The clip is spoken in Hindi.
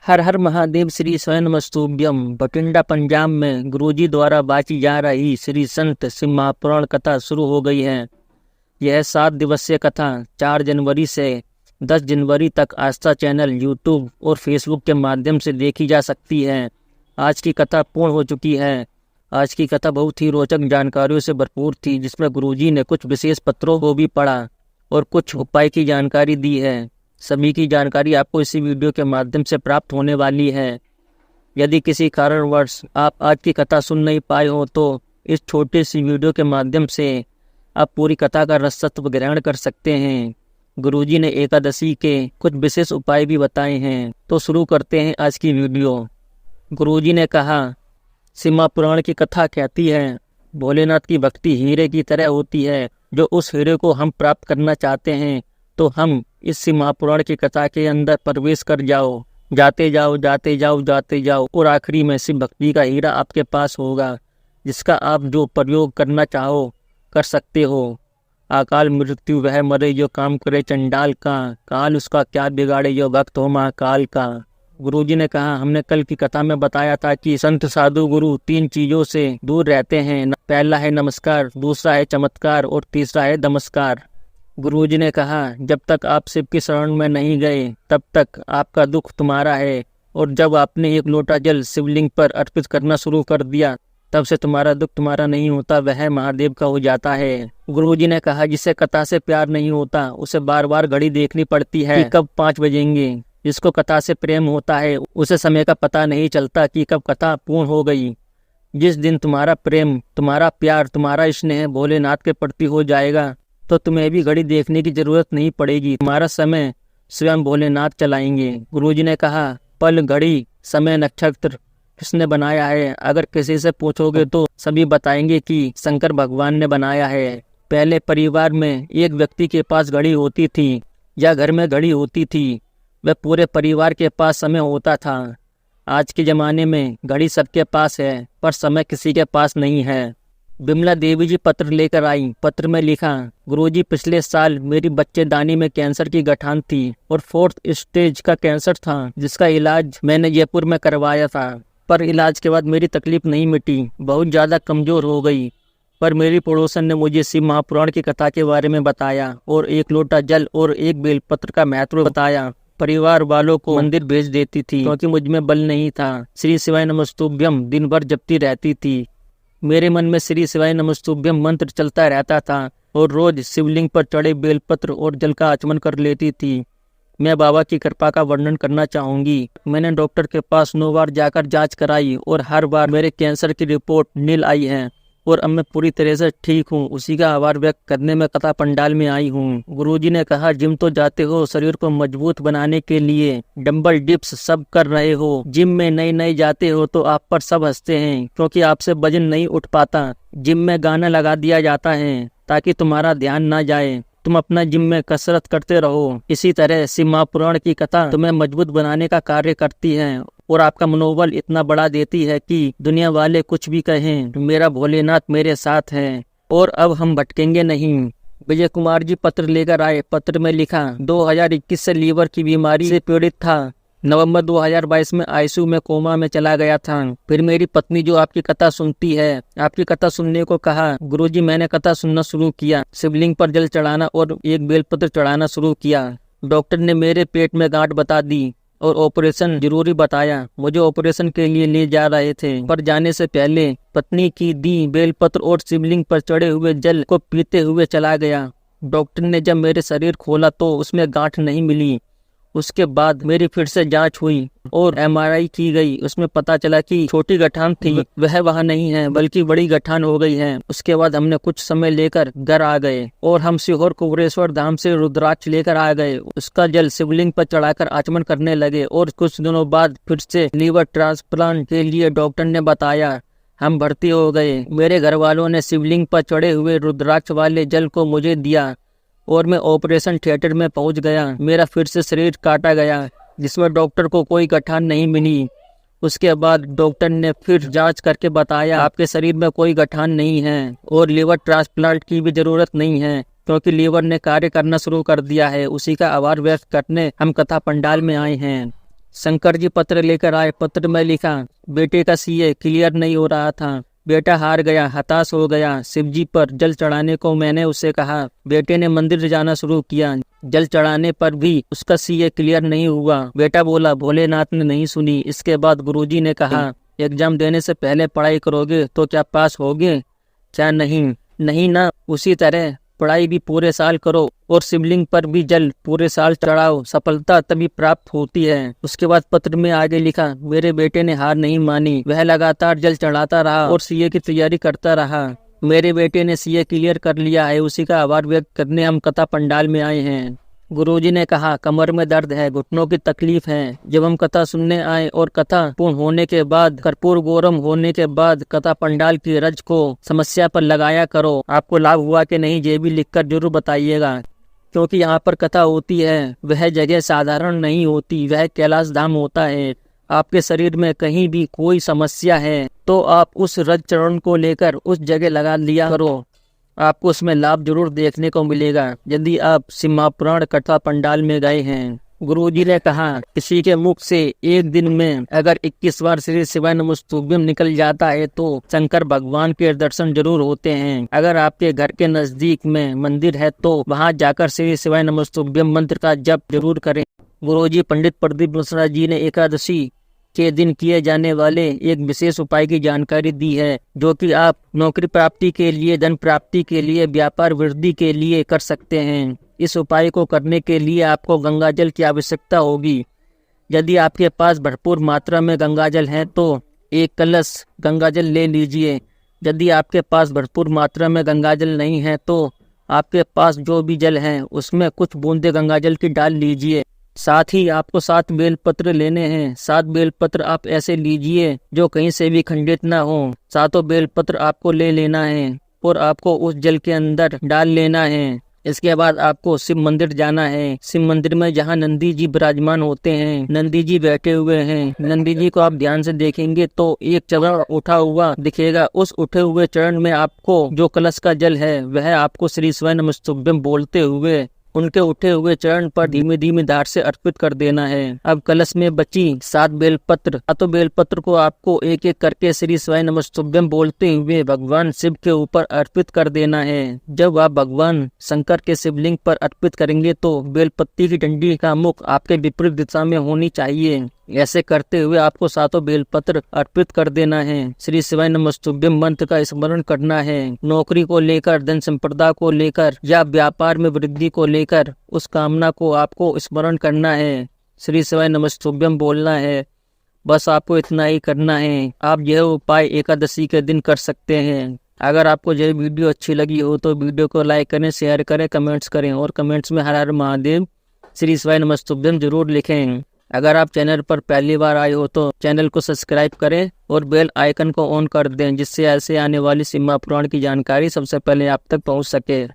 हर हर महादेव श्री स्वयं नमस्तुभ्यम। बठिंडा पंजाब में गुरुजी द्वारा बाची जा रही श्री संत शिव महापुराण कथा शुरू हो गई है। यह 7 दिवसीय कथा 4 जनवरी से 10 जनवरी तक आस्था चैनल, यूट्यूब और फेसबुक के माध्यम से देखी जा सकती है। आज की कथा पूर्ण हो चुकी है। आज की कथा बहुत ही रोचक जानकारियों से भरपूर थी, जिसमें गुरुजी ने कुछ विशेष पत्रों को भी पढ़ा और कुछ उपाय की जानकारी दी है। सभी की जानकारी आपको इसी वीडियो के माध्यम से प्राप्त होने वाली है। यदि किसी कारणवश आप आज की कथा सुन नहीं पाए हो तो इस छोटी सी वीडियो के माध्यम से आप पूरी कथा का रसत्व ग्रहण कर सकते हैं। गुरुजी ने एकादशी के कुछ विशेष उपाय भी बताए हैं। तो शुरू करते हैं आज की वीडियो। गुरुजी ने कहा, शिव महापुराण की कथा कहती है, भोलेनाथ की भक्ति हीरे की तरह होती है। जो उस हीरे को हम प्राप्त करना चाहते हैं तो हम इस शिव महापुराण की कथा के अंदर प्रवेश कर जाओ, जाते जाओ जाते जाओ जाते जाओ, और आखिरी में शिव भक्ति का हीरा आपके पास होगा, जिसका आप जो प्रयोग करना चाहो कर सकते हो। अकाल मृत्यु वह मरे जो काम करे चंडाल का, काल उसका क्या बिगाड़े जो भक्त हो महाकाल का। गुरुजी ने कहा, हमने कल की कथा में बताया था कि संत साधु गुरु 3 चीजों से दूर रहते हैं। पहला है नमस्कार, दूसरा है चमत्कार और तीसरा है दमस्कार। गुरुजी ने कहा, जब तक आप शिव की शरण में नहीं गए तब तक आपका दुख तुम्हारा है, और जब आपने एक लोटा जल शिवलिंग पर अर्पित करना शुरू कर दिया तब से तुम्हारा दुख तुम्हारा नहीं होता, वह महादेव का हो जाता है। गुरुजी ने कहा, जिसे कथा से प्यार नहीं होता उसे बार बार घड़ी देखनी पड़ती है कि कब 5 बजेंगे। जिसको कथा से प्रेम होता है उसे समय का पता नहीं चलता कि कब कथा पूर्ण हो गई। जिस दिन तुम्हारा प्रेम, तुम्हारा प्यार, तुम्हारा स्नेह भोलेनाथ के प्रति हो जाएगा तो तुम्हें भी घड़ी देखने की जरूरत नहीं पड़ेगी। तुम्हारा समय स्वयं भोलेनाथ चलाएंगे। गुरुजी ने कहा, पल, घड़ी, समय, नक्षत्र किसने बनाया है? अगर किसी से पूछोगे तो सभी बताएंगे कि शंकर भगवान ने बनाया है। पहले परिवार में एक व्यक्ति के पास घड़ी होती थी या घर में घड़ी होती थी, वह पूरे परिवार के पास समय होता था। आज के ज़माने में घड़ी सबके पास है पर समय किसी के पास नहीं है। बिमला देवी जी पत्र लेकर आई। पत्र में लिखा, गुरुजी, पिछले साल मेरी बच्चेदानी में कैंसर की गठान थी और 4th स्टेज का कैंसर था, जिसका इलाज मैंने जयपुर में करवाया था, पर इलाज के बाद मेरी तकलीफ नहीं मिटी, बहुत ज़्यादा कमज़ोर हो गई। पर मेरी पड़ोसन ने मुझे शिव महापुराण की कथा के बारे में बताया और 1 लोटा जल और 1 बेलपत्र का महत्व बताया। परिवार वालों को मंदिर भेज देती थी क्योंकि मुझ में बल नहीं था। श्री शिवाय नमस्तुभ्यम दिन भर जपती रहती थी। मेरे मन में श्री शिवाय नमस्तुभ्यम मंत्र चलता रहता था और रोज शिवलिंग पर चढ़े बेलपत्र और जल का आचमन कर लेती थी। मैं बाबा की कृपा का वर्णन करना चाहूंगी। मैंने डॉक्टर के पास 9 बार जाकर जांच कराई और हर बार मेरे कैंसर की रिपोर्ट नील आई है और अब मैं पूरी तरह से ठीक हूँ। उसी का आभार व्यक्त करने में कथा पंडाल में आई हूँ। गुरुजी ने कहा, जिम तो जाते हो, शरीर को मजबूत बनाने के लिए डंबल डिप्स सब कर रहे हो। जिम में नए जाते हो तो आप पर सब हंसते हैं क्योंकि आपसे वजन नहीं उठ पाता। जिम में गाना लगा दिया जाता है ताकि तुम्हारा ध्यान ना जाए, तुम अपना जिम में कसरत करते रहो। इसी तरह शिव महापुराण की कथा तुम्हें मजबूत बनाने का कार्य करती है और आपका मनोबल इतना बढ़ा देती है कि दुनिया वाले कुछ भी कहें, मेरा भोलेनाथ मेरे साथ है और अब हम भटकेंगे नहीं। विजय कुमार जी पत्र लेकर आए। पत्र में लिखा, 2021 से लीवर की बीमारी से पीड़ित था। नवंबर 2022 में आईसीयू में कोमा में चला गया था। फिर मेरी पत्नी जो आपकी कथा सुनती है, आपकी कथा सुनने को कहा। गुरुजी, मैंने कथा सुनना शुरू किया, शिवलिंग पर जल चढ़ाना और 1 बेलपत्र चढ़ाना शुरू किया। डॉक्टर ने मेरे पेट में गांठ बता दी और ऑपरेशन जरूरी बताया। मुझे ऑपरेशन के लिए ले जा रहे थे, पर जाने से पहले पत्नी की दी बेलपत्र और शिवलिंग पर चढ़े हुए जल को पीते हुए चला गया। डॉक्टर ने जब मेरे शरीर खोला तो उसमें गांठ नहीं मिली। उसके बाद मेरी फिर से जांच हुई और एमआरआई की गई। उसमें पता चला कि छोटी गठान थी, वह वहाँ नहीं है बल्कि बड़ी गठान हो गई है। उसके बाद हमने कुछ समय लेकर घर आ गए और हम सीहोर कुबरेश्वर धाम से रुद्राक्ष लेकर आ गए। उसका जल शिवलिंग पर चढ़ाकर आचमन करने लगे और कुछ दिनों बाद फिर से लीवर ट्रांसप्लांट के लिए डॉक्टर ने बताया। हम भर्ती हो गए। मेरे घर वालों ने शिवलिंग पर चढ़े हुए रुद्राक्ष वाले जल को मुझे दिया और मैं ऑपरेशन थिएटर में पहुंच गया। मेरा फिर से शरीर काटा गया जिसमें डॉक्टर को कोई गठान नहीं मिली। उसके बाद डॉक्टर ने फिर जांच करके बताया, आपके शरीर में कोई गठान नहीं है और लीवर ट्रांसप्लांट की भी जरूरत नहीं है क्योंकि लीवर ने कार्य करना शुरू कर दिया है। उसी का आभार व्यक्त करने हम कथा पंडाल में आए हैं। शंकर जी पत्र लेकर आए। पत्र में लिखा, बेटे का सीए क्लियर नहीं हो रहा था। बेटा हार गया, हताश हो गया। शिवजी पर जल चढ़ाने को मैंने उसे कहा। बेटे ने मंदिर जाना शुरू किया। जल चढ़ाने पर भी उसका सीए क्लियर नहीं हुआ। बेटा बोला, भोलेनाथ ने नहीं सुनी। इसके बाद गुरुजी ने कहा, एग्जाम देने से पहले पढ़ाई करोगे तो क्या पास होगे? क्या नहीं? नहीं ना। उसी तरह पढ़ाई भी पूरे साल करो और शिवलिंग पर भी जल पूरे साल चढ़ाओ, सफलता तभी प्राप्त होती है। उसके बाद पत्र में आगे लिखा, मेरे बेटे ने हार नहीं मानी। वह लगातार जल चढ़ाता रहा और सीए की तैयारी करता रहा। मेरे बेटे ने सीए क्लियर कर लिया है, उसी का आभार व्यक्त करने हम कथा पंडाल में आए हैं। गुरुजी ने कहा, कमर में दर्द है, घुटनों की तकलीफ है। जब हम कथा सुनने आए और कथा पूर्ण होने के बाद, कर्पूर गौरम होने के बाद कथा पंडाल की रज को समस्या पर लगाया करो। आपको लाभ हुआ कि नहीं ये भी लिखकर जरूर बताइएगा, क्योंकि यहाँ पर कथा होती है वह जगह साधारण नहीं होती, वह कैलाश धाम होता है। आपके शरीर में कहीं भी कोई समस्या है तो आप उस रज चरण को लेकर उस जगह लगा लिया करो, आपको उसमें लाभ जरूर देखने को मिलेगा। यदि आप शिव महापुराण कथा पंडाल में गए हैं, गुरुजी ने कहा, किसी के मुख से एक दिन में अगर 21 बार श्री शिवाय नमस्तुभ्यम निकल जाता है तो शंकर भगवान के दर्शन जरूर होते हैं। अगर आपके घर के नजदीक में मंदिर है तो वहां जाकर श्री शिवाय नमस्तुभ्यम मंत्र का जप जरूर करें। गुरुजी पंडित प्रदीप मिश्रा जी ने एकादशी के दिन किए जाने वाले एक विशेष उपाय की जानकारी दी है, जो कि आप नौकरी प्राप्ति के लिए, धन प्राप्ति के लिए, व्यापार वृद्धि के लिए कर सकते हैं। इस उपाय को करने के लिए आपको गंगाजल की आवश्यकता होगी। यदि आपके पास भरपूर मात्रा में गंगाजल है तो एक कलश गंगाजल ले लीजिए। यदि आपके पास भरपूर मात्रा में गंगाजल नहीं है तो आपके पास जो भी जल है उसमें कुछ बूंदे गंगाजल की डाल लीजिए। साथ ही आपको 7 बेलपत्र लेने हैं। 7 बेलपत्र आप ऐसे लीजिए जो कहीं से भी खंडित ना हो। 7 बेलपत्र आपको ले लेना है और आपको उस जल के अंदर डाल लेना है। इसके बाद आपको शिव मंदिर जाना है। शिव मंदिर में जहाँ नंदी जी विराजमान होते हैं, नंदी जी बैठे हुए हैं, नंदी जी को आप ध्यान से देखेंगे तो एक चरण उठा हुआ दिखेगा। उस उठे हुए चरण में आपको जो कलश का जल है वह आपको श्री शिवाय नमस्तुभ्यम बोलते हुए उनके उठे हुए चरण पर धीमे धीमे धार से अर्पित कर देना है। अब कलश में बची 7 बेलपत्र, 7 बेलपत्र को आपको एक एक करके श्री शिवाय नमस्तुभ्यम बोलते हुए भगवान शिव के ऊपर अर्पित कर देना है। जब आप भगवान शंकर के शिवलिंग पर अर्पित करेंगे तो बेलपत्ती की डंडी का मुख आपके विपरीत दिशा में होनी चाहिए। ऐसे करते हुए आपको 7 बेलपत्र अर्पित कर देना है। श्री शिवाय नमस्तुभ्यम मंत्र का स्मरण करना है। नौकरी को लेकर, धन संपदा को लेकर या व्यापार में वृद्धि को लेकर उस कामना को आपको स्मरण करना है। श्री शिवाय नमस्तुभ्यम बोलना है। बस आपको इतना ही करना है। आप यह उपाय एकादशी के दिन कर सकते हैं। अगर आपको यह वीडियो अच्छी लगी हो तो वीडियो को लाइक करें, शेयर करें, कमेंट्स करें और कमेंट्स में हर हर महादेव, श्री शिवाय नमस्तुभ्यम जरूर लिखें। अगर आप चैनल पर पहली बार आए हो तो चैनल को सब्सक्राइब करें और बेल आइकन को ऑन कर दें, जिससे ऐसे आने वाली शिव महापुराण की जानकारी सबसे पहले आप तक पहुंच सके।